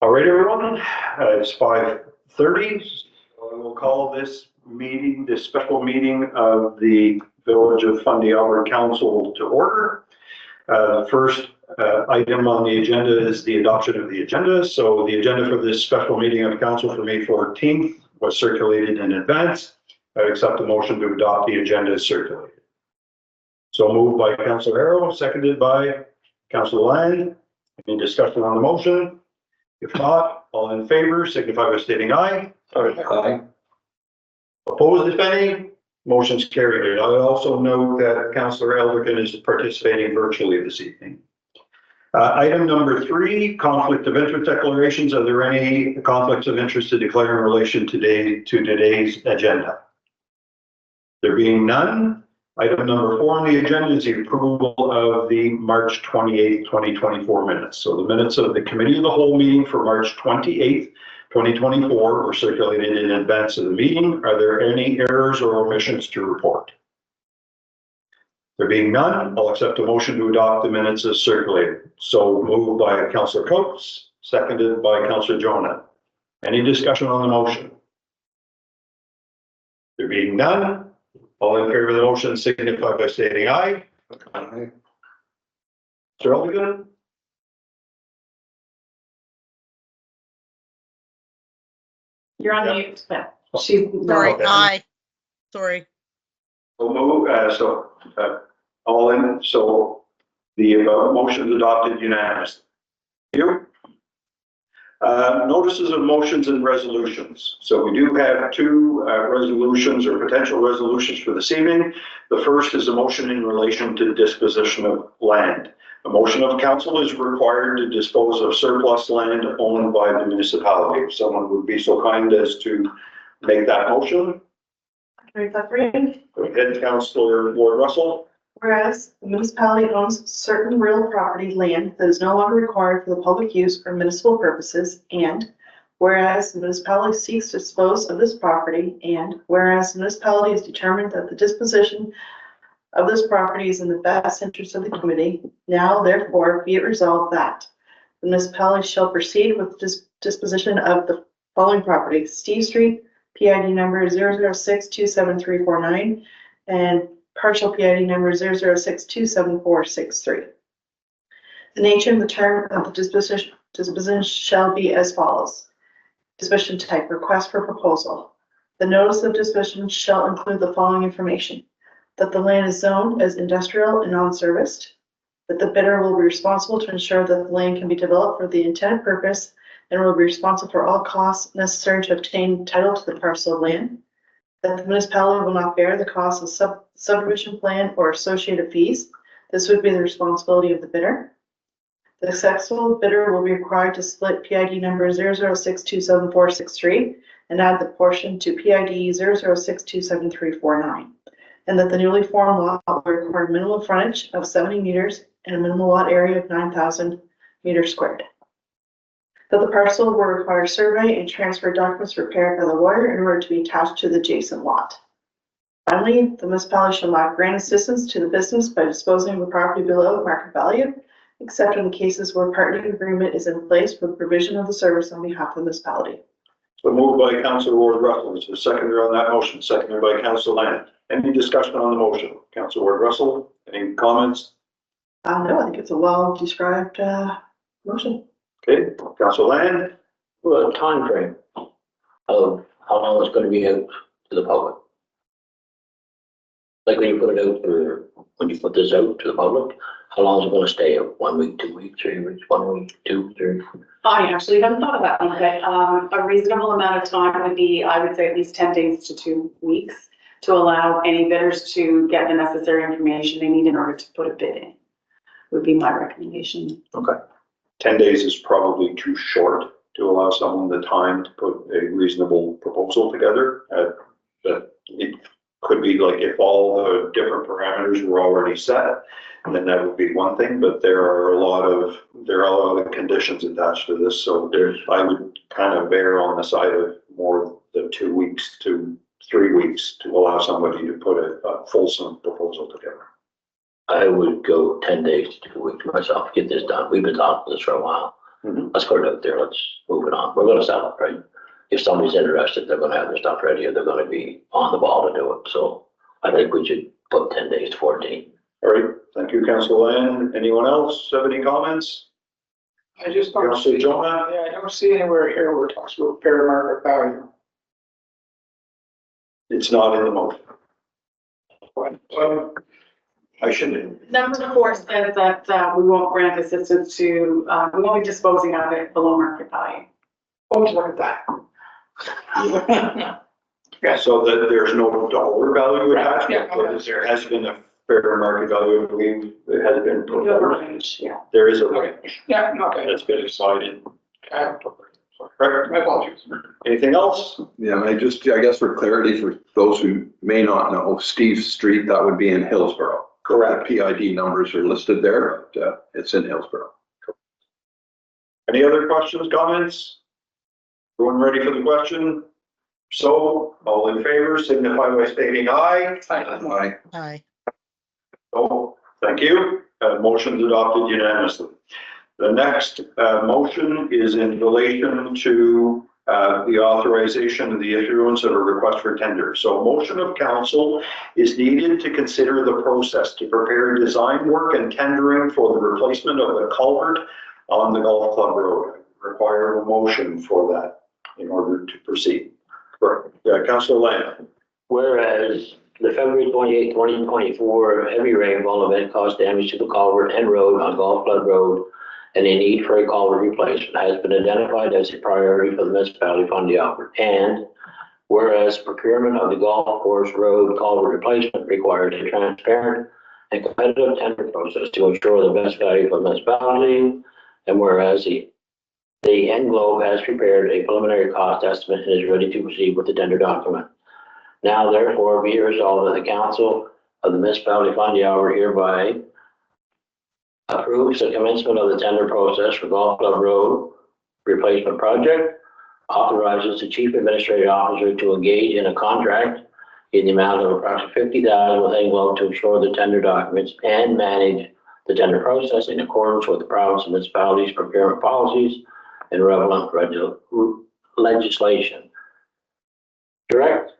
All right, everyone, it's 5:30. So I will call this meeting, this special meeting of the Village of Fundy Alberta Council to order. First item on the agenda is the adoption of the agenda. So the agenda for this special meeting of council for May 14th was circulated in advance. I accept the motion to adopt the agenda as circulated. So moved by Councillor Harrow, seconded by Councillor Land. Any discussion on the motion? If not, all in favor, signify by stating aye. Aye. Opposed, if any? Motion's carried. I also note that Councillor Elderkin is participating virtually this evening. Item number 3, conflict of interest declarations. Are there any conflicts of interest to declare in relation to today's agenda? There being none, item number 4 on the agenda is the approval of the March 28th, 2024 minutes. So the minutes of the Committee of the Whole meeting for March 28th, 2024 were circulated in advance of the meeting. Are there any errors or omissions to report? There being none, I'll accept a motion to adopt the minutes as circulated. So moved by Councillor Coates, seconded by Councillor Jonah. Any discussion on the motion? There being none, all in favor of the motion signify by stating aye. Aye. Mr. Elderkin? You're on mute, but she's. Sorry, Okay. aye. Sorry. So move, all in, so the motion is adopted unanimously. Thank you. Notices of motions and resolutions. So we do have 2 resolutions or potential resolutions for this evening. The first is a motion in relation to disposition of land. A motion of council is required to dispose of surplus land owned by the municipality. If someone would be so kind as to make that motion. Go ahead, Councillor Ward Russell. Whereas the municipality owns certain real property land that is no longer required for the public use for municipal purposes, and whereas the municipality seeks to dispose of this property, and whereas the municipality has determined that the disposition of this property is in the best interest of the community, now therefore be it resolved that the municipality shall proceed with disposition of the following property: Steve Street, PID number 0062739, and partial PID number 0062743. The nature and the term of the disposition shall be as follows. Disposition type: request for proposal. The notice of disposition shall include the following information: that the land is zoned as industrial and non-serviced, that the bidder will be responsible to ensure that the land can be developed for the intended purpose and will be responsible for all costs necessary to obtain title to the parcel of land, that the municipality will not bear the cost of subdivision plan or associated fees. This would be the responsibility of the bidder. The successful bidder will be required to split PID number 0062743 and add the portion to PID 0062739. And that the newly formed lot will require minimum frontage of 70 meters and a minimum lot area of 9,000 meters squared. That the parcel will require survey and transfer documents prepared by the lawyer in order to be attached to the adjacent lot. Finally, the municipality shall not grant assistance to the business by disposing of the property below market value, except in the cases where partnering agreement is in place for the provision of the service on behalf of the municipality. So moved by Councillor Ward Russell. Is there a seconder on that motion? Seconded by Councillor Land. Any discussion on the motion? Councillor Ward Russell, any comments? No, I think it's a well-described motion. Okay, Councillor Land. Well, a time frame of how long it's going to be out to the public. Like when you put it out, or when you put this out to the public, how long is it going to stay out? 1 week, 2 weeks, 3 weeks, 1 week, 2, 3? I actually haven't thought of that one, but a reasonable amount of time would be, I would say, at least 10 days to 2 weeks to allow any bidders to get the necessary information they need in order to put a bid in, would be my recommendation. Okay. 10 days is probably too short to allow someone the time to put a reasonable proposal together. But it could be like if all the different parameters were already set, then that would be one thing. But there are a lot of conditions attached to this, so I would kind of err on the side of more than 2 weeks to 3 weeks to allow somebody to put a fulsome proposal together. I would go 10 days to 2 weeks myself, get this done. We've been talking this for a while. Let's put it out there, let's move it on. We're gonna sell it, right? If somebody's interested, they're gonna have their stuff ready, or they're gonna be on the ball to do it. So I think we should put 10 days to 14. All right, thank you, Councillor Land. Anyone else have any comments? I just don't Councillor see, Jonah? yeah, I don't see anywhere here where it talks about fair market value. It's not in the motion. Well, I shouldn't. Number 4 says that we won't grant assistance to, we won't be disposing of it below market value. oh, look at that. Yeah, so that there's no dollar value attached, Yeah, but there has been a fair market value, I believe, it has been proposed. Yeah, There is a okay, range yeah, okay. that's been decided. Correct. My apologies. Anything else? Yeah, and I guess for clarity, for those who may not know, Steve Street, that would be in Hillsborough. Correct. The PID numbers are listed there, but it's in Hillsborough. Any other questions, comments? Everyone ready for the question? So, all in favor, signify by stating aye. Aye. Aye. Oh, thank you. Motion's adopted unanimously. The next motion is in relation to the authorization of the issuance of a request for tender. So a motion of council is needed to consider the process to prepare design work and tendering for the replacement of the culvert on the Golf Club Road. Require a motion for that in order to proceed. Correct. Councillor Lamb. Whereas the February 28, 2024 heavy rainfall event caused damage to the culvert and road on Golf Flood Road, and a need for a culvert replacement has been identified as a priority for the municipality Fundy effort. And whereas procurement of the golf course road culvert replacement requires a transparent and competitive tender process to ensure the best value for the municipality, and whereas the Englobe has prepared a preliminary cost estimate and is ready to proceed with the tender document. Now therefore be it resolved that the council of the municipality Fundy hereby approves the commencement of the tender process for Golf Club Road replacement project, authorizes the chief administrative officer to engage in a contract in the amount of approximately $50,000 with Englobe to ensure the tender documents and manage the tender process in accordance with the province and municipalities' procurement policies and relevant legislation. Direct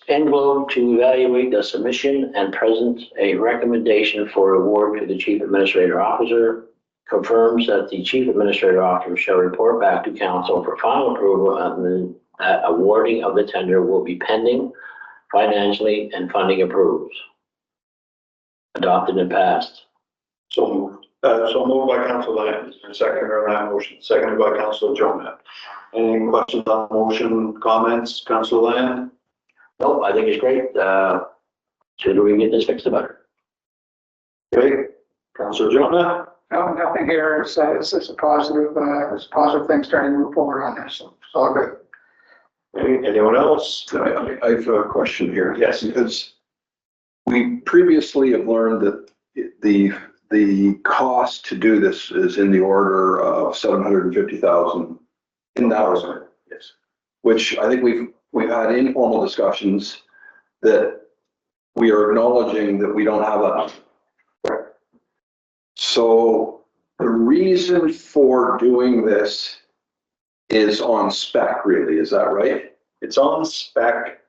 Englobe to evaluate the submission and present a recommendation for award to the chief administrative officer. Confirms that the chief administrative officer shall report back to council for final approval, and that awarding of the tender will be pending financially and funding approves. Adopted and passed. So moved by Councillor Lamb. Is there a second on that motion? Seconded by Councillor Jonah. Any questions on the motion, comments, Councillor Lamb? Nope, I think it's great. Sooner we can get this fixed, the better. Okay, Councillor Jonah? No, nothing here says it's a positive thing starting to move forward on this, so it's all good. Anyone else? I have a question here. Yes. Because we previously have learned that the cost to do this is in the order of $750,000 in that order. Yes. Which I think we've had informal discussions that we are acknowledging that we don't have that. So the reason for doing this is on spec, really, is that right? It's on spec.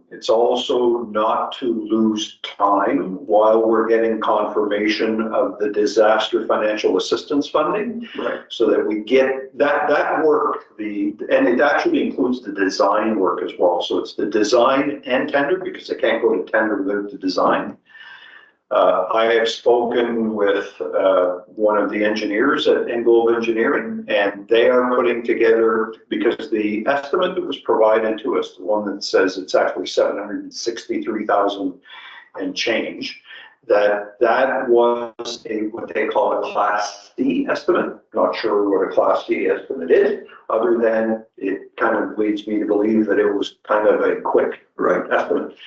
It's also not to lose time while we're getting confirmation of the disaster financial assistance funding. Right. So that we get that work, and it actually includes the design work as well. So it's the design and tender, because they can't go to tender without the design. I have spoken with one of the engineers at Englobe Engineering, and they are putting together, because the estimate that was provided to us, the one that says it's actually 763,000 and change, that was what they call a Class C estimate. Not sure what a Class C estimate is, other than it kind of leads me to believe that it was kind of a quick estimate.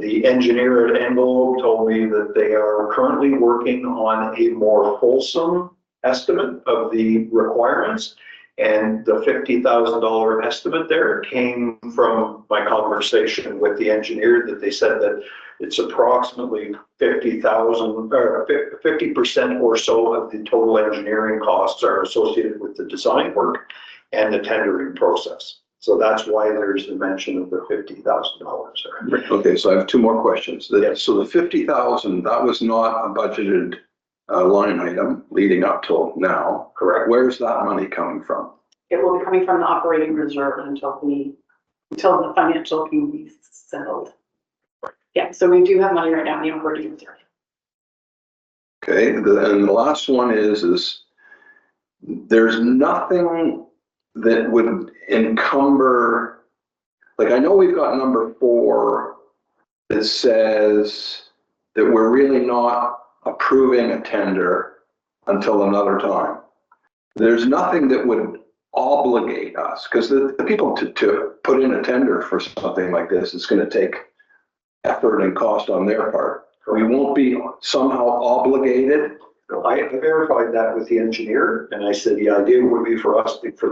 The engineer at Englobe told me that they are currently working on a more fulsome estimate of the requirements, and the $50,000 estimate there came from my conversation with the engineer, that they said that It's approximately 50,000 or 50% or so of the total engineering costs are associated with the design work and the tendering process. So that's why there's the mention of the $50,000. Okay, so I have two more questions. Yes. So the 50,000, that was not a budgeted line item leading up till now. Correct. Where's that money coming from? It will be coming from the operating reserve until the financial can be settled. Yeah, so we do have money right now in the operating reserve. Okay, and the last one is there's nothing that would encumber, like I know we've got number 4 that says that we're really not approving a tender until another time. There's nothing that would obligate us, because the people to put in a tender for something like this, it's going to take effort and cost on their part. We won't be somehow obligated. I verified that with the engineer, and I said the idea would be for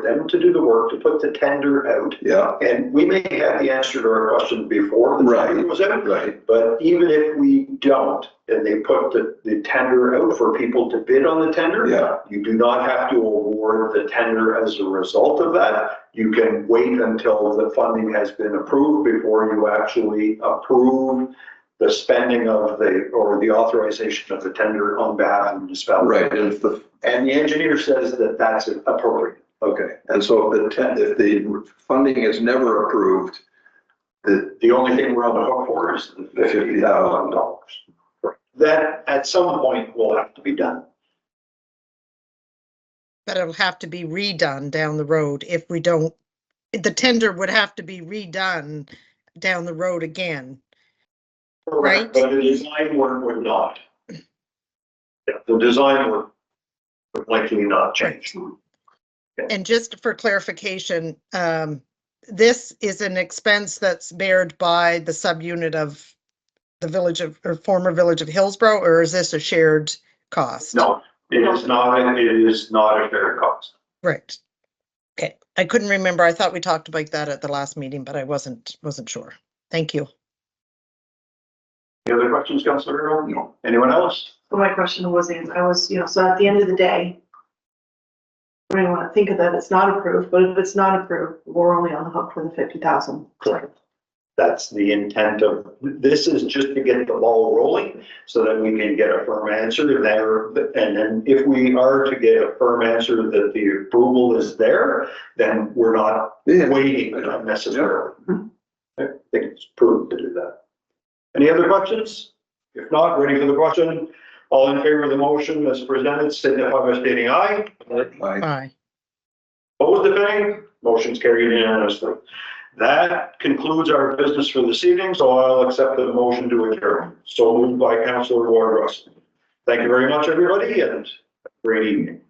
them to do the work, to put the tender out. Yeah. And we may have the answer to our question before the tender was out. Right. But even if we don't, and they put the tender out for people to bid on the tender, Yeah. you do not have to award the tender as a result of that. You can wait until the funding has been approved before you actually approve the spending of the authorization of the tender on behalf of the municipality. Right. And the engineer says that that's appropriate. Okay. And so if the funding is never approved, The only thing we're on the hook for is the $50,000. That at some point will have to be done. But it'll have to be redone down the road if we don't, the tender would have to be redone down the road again. Right. But the design work would not. Yeah, the design work would likely not change. And just for clarification, this is an expense that's bared by the subunit of the village of, or former village of Hillsborough, or is this a shared cost? No, it is not a fair cost. Right. Okay, I couldn't remember. I thought we talked about that at the last meeting, but I wasn't sure. Thank you. Any other questions, Councillor Earl? No. Anyone else? So my question was, so at the end of the day, I don't want to think of that, it's not approved, but if it's not approved, we're only on the hook for the 50,000. Correct. That's the intent of, this is just to get the ball rolling so that we can get a firm answer there. And then if we are to get a firm answer that the approval is there, then we're not waiting unnecessarily. I think it's prudent to do that. Any other questions? If not, ready for the question? All in favor of the motion as presented, signify by stating aye. Bye. Opposed, if any? Motion's carried unanimously. That concludes our business for this evening, so I'll accept the motion to adjourn. So moved by Councillor Ward Russell. Thank you very much, everybody, and great evening.